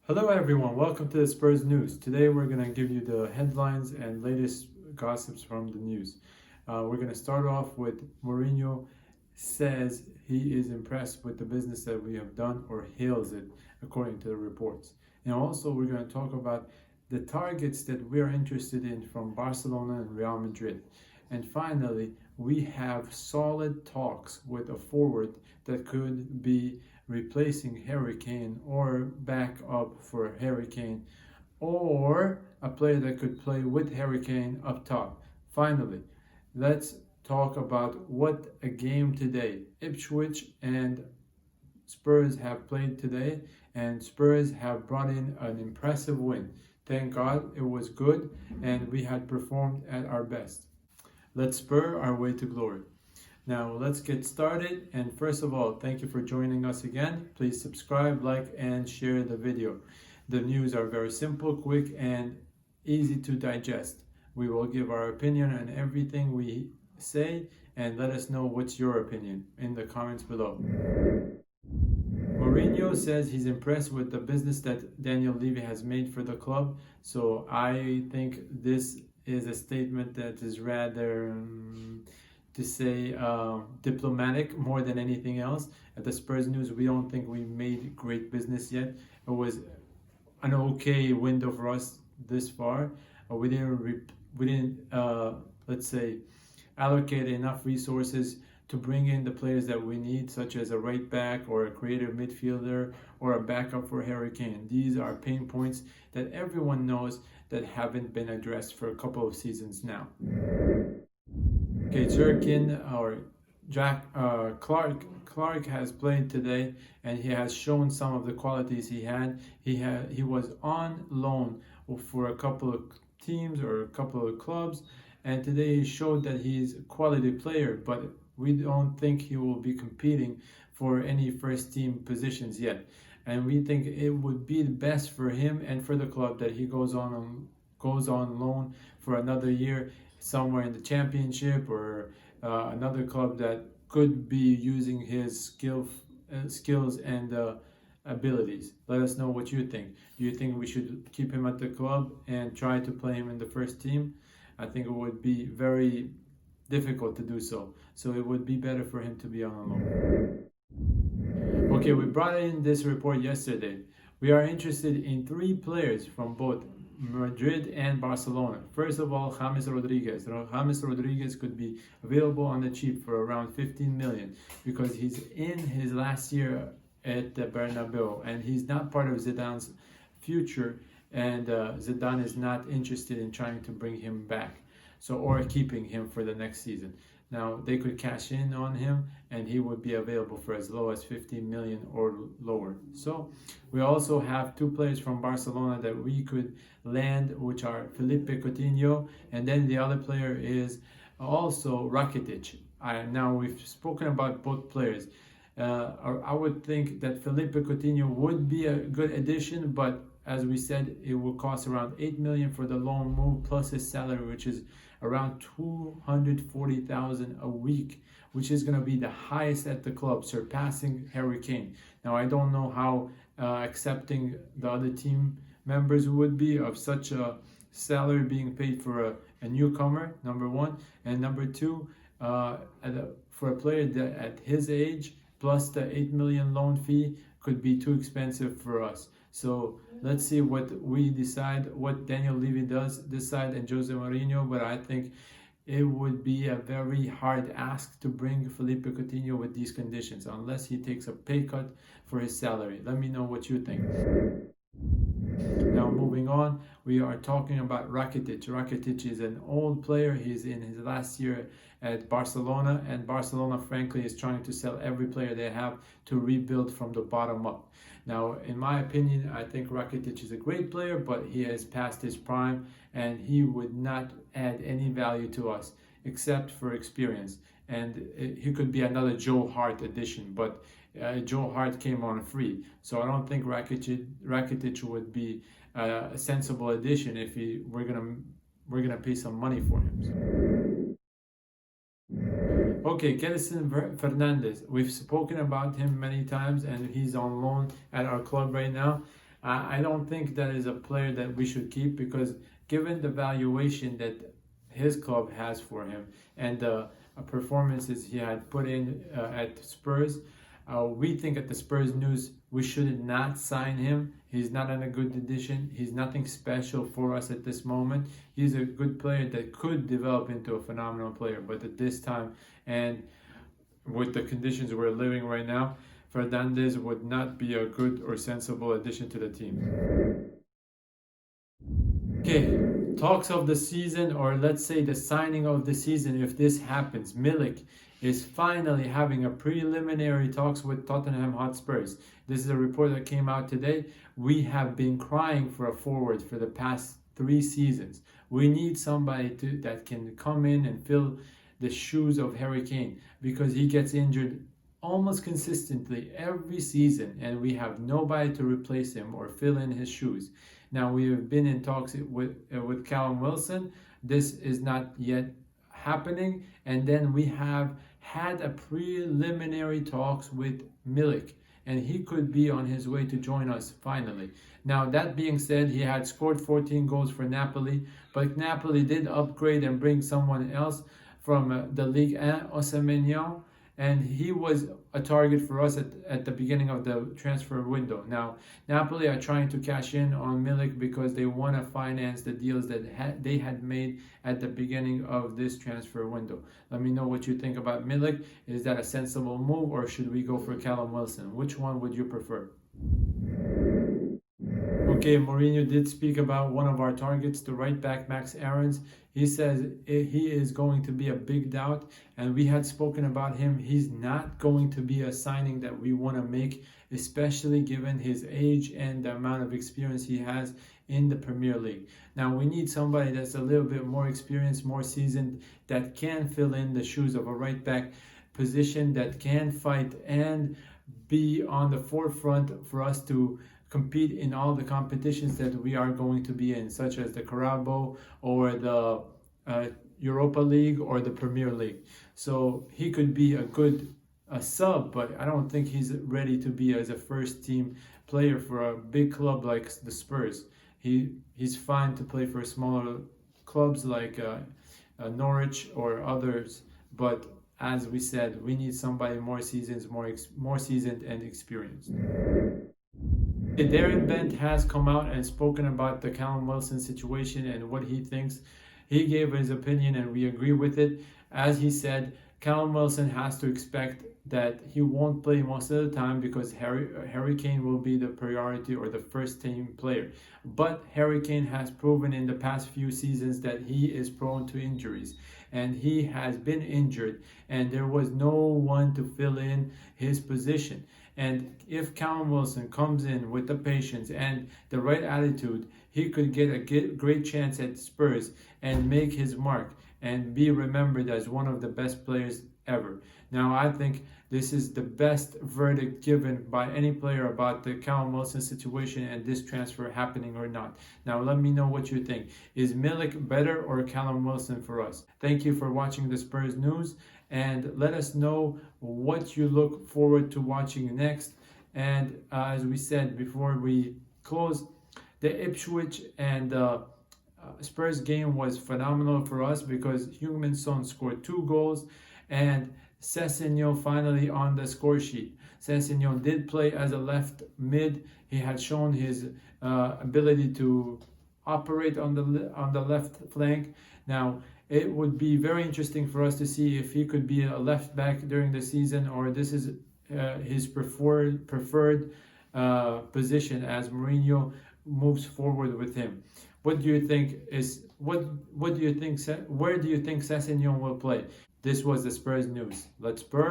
Hello everyone, welcome to the Spurs News. Today we're going to give you the headlines and latest gossips from the news. We're going to start off with Mourinho says he is impressed with the business that we have done, or hails it according to the reports. And also we're going to talk about the targets that we are interested in from Barcelona and Real Madrid. And finally, we have solid talks with a forward that could be replacing Harry Kane or back up for Harry Kane, or a player that could play with Harry Kane up top. Finally, let's talk about what a game today. Ipswich and Spurs have played today, and Spurs have brought in an impressive win. Thank God it was good and we had performed at our best. Let's spur our way to glory. Now let's get started, and first of all, thank you for joining us again. Please subscribe, like, and share the video. The news are very simple, quick, and easy to digest. We will give our opinion on everything we say, and let us know what's your opinion in the comments below. Mourinho says he's impressed with the business that Daniel Levy has made for the club. So I think this is a statement that is rather, to say, diplomatic more than anything else. At the Spurs News, we don't think we made great business yet. It was an okay window for us this far. We didn't let's say, allocate enough resources to bring in the players that we need, such as a right back or a creative midfielder or a backup for Harry Kane. These are pain points that everyone knows that haven't been addressed for a couple of seasons now. Okay, Clark has played today, and he has shown some of the qualities he had. He was on loan for a couple of teams or a couple of clubs, and today he showed that he's a quality player, but we don't think he will be competing for any first team positions yet. And we think it would be best for him and for the club that he goes on loan for another year somewhere in the championship, or another club that could be using his skills and abilities. Let us know what you think. Do you think we should keep him at the club and try to play him in the first team? I think it would be very difficult to do so. So it would be better for him to be on a loan. Okay, we brought in this report yesterday. We are interested in 3 players from both Madrid and Barcelona. First of all, James Rodriguez. James Rodriguez could be available on the cheap for around 15 million because he's in his last year at the Bernabeu and he's not part of Zidane's future, and Zidane is not interested in trying to bring him back, or keeping him for the next season. Now they could cash in on him and he would be available for as low as 15 million or lower. So we also have 2 players from Barcelona that we could land, which are Felipe Coutinho, and then the other player is also Rakitic. Now we've spoken about both players. I would think that Felipe Coutinho would be a good addition, but as we said, it will cost around 8 million for the loan move, plus his salary, which is around 240,000 a week, which is going to be the highest at the club, surpassing Harry Kane. Now, I don't know how accepting the other team members would be of such a salary being paid for a newcomer, number one, and number two, for a player that at his age, plus the 8 million loan fee, could be too expensive for us. So let's see what we decide, what Daniel Levy does decide, and Jose Mourinho. But I think it would be a very hard ask to bring Felipe Coutinho with these conditions, unless he takes a pay cut for his salary. Let me know what you think. Now moving on, we are talking about Rakitic. Rakitic is an old player. He's in his last year at Barcelona, and Barcelona frankly is trying to sell every player they have to rebuild from the bottom up. Now, in my opinion, I think Rakitic is a great player, but he has passed his prime and he would not add any value to us except for experience. And he could be another Joe Hart addition, but Joe Hart came on free. So I don't think Rakitic would be a sensible addition if we're gonna pay some money for him. Okay, Gelson Fernandez. We've spoken about him many times, and he's on loan at our club right now. I don't think that is a player that we should keep, because given the valuation that his club has for him and the performances he had put in at Spurs, we think at the Spurs News we should not sign him. He's not a good addition. He's nothing special for us at this moment. He's a good player that could develop into a phenomenal player, but at this time and with the conditions we're living right now, Fernandez would not be a good or sensible addition to the team. Okay, talks of the season, or let's say the signing of the season, if this happens. Milik is finally having a preliminary talks with Tottenham Hotspurs. This is a report that came out today. We have been crying for a forward for the past 3 seasons. We need somebody that can come in and fill the shoes of Harry Kane, because he gets injured almost consistently every season, and we have nobody to replace him or fill in his shoes. Now, we have been in talks with Callum Wilson. This is not yet happening. And then we have had a preliminary talks with Milik, and he could be on his way to join us finally. Now, that being said, he had scored 14 goals for Napoli, but Napoli did upgrade and bring someone else from the Ligue 1, Osimhen, and he was a target for us at the beginning of the transfer window. Now, Napoli are trying to cash in on Milik because they want to finance the deals that they had made at the beginning of this transfer window. Let me know what you think about Milik. Is that a sensible move, or should we go for Callum Wilson? Which one would you prefer? Okay, Mourinho did speak about one of our targets, the right back, Max Aarons. He says he is going to be a big doubt, and we had spoken about him. He's not going to be a signing that we want to make, especially given his age and the amount of experience he has in the Premier League. Now, we need somebody that's a little bit more experienced, more seasoned, that can fill in the shoes of a right back position, that can fight and be on the forefront for us to compete in all the competitions that we are going to be in, such as the Carabao or the Europa League or the Premier League. So he could be a sub, but I don't think he's ready to be as a first team player for a big club like the Spurs. He's fine to play for smaller clubs like Norwich or others, but as we said, we need somebody more seasoned and experienced. Darren Bent has come out and spoken about the Callum Wilson situation and what he thinks. He gave his opinion and we agree with it. As he said, Callum Wilson has to expect that he won't play most of the time because Harry Kane will be the priority or the first team player. But Harry Kane has proven in the past few seasons that he is prone to injuries, and he has been injured, and there was no one to fill in his position. And if Callum Wilson comes in with the patience and the right attitude, he could get a great chance at Spurs and make his mark and be remembered as one of the best players ever. Now, I think this is the best verdict given by any player about the Callum Wilson situation and this transfer happening or not. Now, let me know what you think. Is Milik better or Callum Wilson for us? Thank you for watching the Spurs News, and let us know what you look forward to watching next. And as we said before we close, the Ipswich and Spurs game was phenomenal for us because Heung-min Son scored 2 goals and Sessegnon finally on the score sheet. Sessegnon did play as a left mid. He had shown his ability to operate on the left flank. Now, it would be very interesting for us to see if he could be a left back during the season, or this is his preferred position as Mourinho moves forward with him. What do you think where do you think Sessegnon will play? This was the Spurs News. Let's Spur.